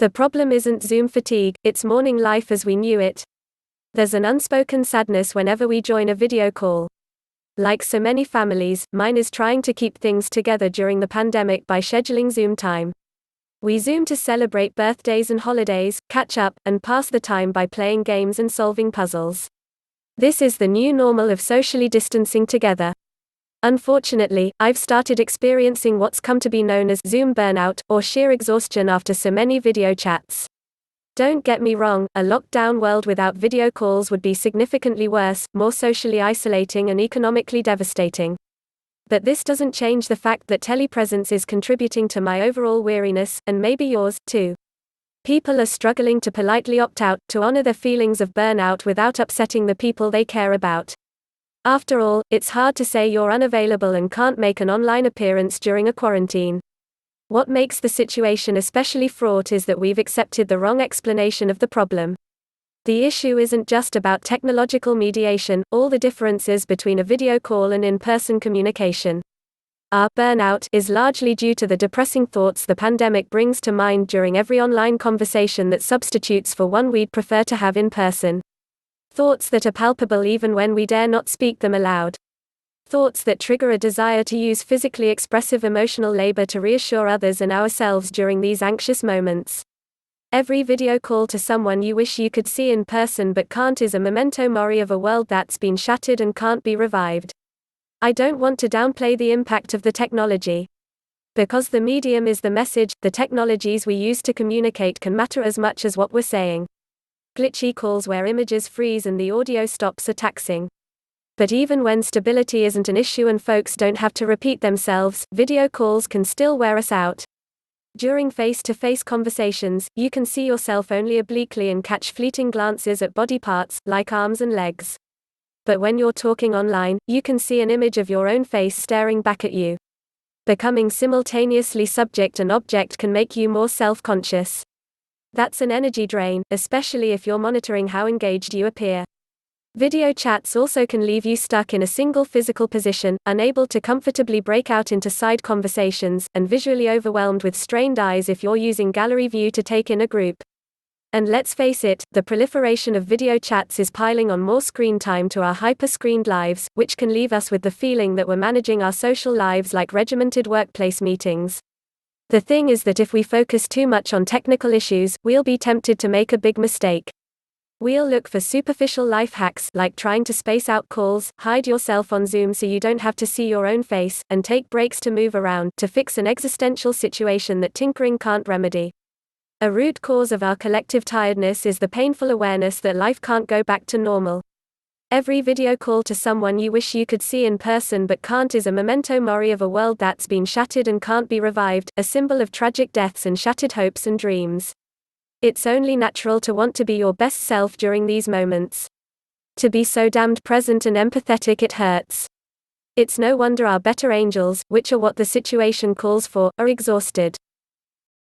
The problem isn't Zoom fatigue, it's mourning life as we knew it. There's an unspoken sadness whenever we join a video call. Like so many families, mine is trying to keep things together during the pandemic by scheduling Zoom time. We Zoom to celebrate birthdays and holidays, catch up, and pass the time by playing games and solving puzzles. This is the new normal of socially distancing together. Unfortunately, I've started experiencing what's come to be known as Zoom burnout, or sheer exhaustion after so many video chats. Don't get me wrong, a lockdown world without video calls would be significantly worse, more socially isolating and economically devastating. But this doesn't change the fact that telepresence is contributing to my overall weariness, and maybe yours, too. People are struggling to politely opt out, to honor their feelings of burnout without upsetting the people they care about. After all, it's hard to say you're unavailable and can't make an online appearance during a quarantine. What makes the situation especially fraught is that we've accepted the wrong explanation of the problem. The issue isn't just about technological mediation, all the differences between a video call and in-person communication. Our burnout is largely due to the depressing thoughts the pandemic brings to mind during every online conversation that substitutes for one we'd prefer to have in person. Thoughts that are palpable even when we dare not speak them aloud. Thoughts that trigger a desire to use physically expressive emotional labor to reassure others and ourselves during these anxious moments. Every video call to someone you wish you could see in person but can't is a memento mori of a world that's been shattered and can't be revived. I don't want to downplay the impact of the technology. Because the medium is the message, the technologies we use to communicate can matter as much as what we're saying. Glitchy calls where images freeze and the audio stops are taxing. But even when stability isn't an issue and folks don't have to repeat themselves, video calls can still wear us out. During face-to-face conversations, you can see yourself only obliquely and catch fleeting glances at body parts, like arms and legs. But when you're talking online, you can see an image of your own face staring back at you. Becoming simultaneously subject and object can make you more self-conscious. That's an energy drain, especially if you're monitoring how engaged you appear. Video chats also can leave you stuck in a single physical position, unable to comfortably break out into side conversations, and visually overwhelmed with strained eyes if you're using gallery view to take in a group. And let's face it, the proliferation of video chats is piling on more screen time to our hyper-screened lives, which can leave us with the feeling that we're managing our social lives like regimented workplace meetings. The thing is that if we focus too much on technical issues, we'll be tempted to make a big mistake. We'll look for superficial life hacks, like trying to space out calls, hide yourself on Zoom so you don't have to see your own face, and take breaks to move around, to fix an existential situation that tinkering can't remedy. A root cause of our collective tiredness is the painful awareness that life can't go back to normal. Every video call to someone you wish you could see in person but can't is a memento mori of a world that's been shattered and can't be revived, a symbol of tragic deaths and shattered hopes and dreams. It's only natural to want to be your best self during these moments. To be so damned present and empathetic it hurts. It's no wonder our better angels, which are what the situation calls for, are exhausted.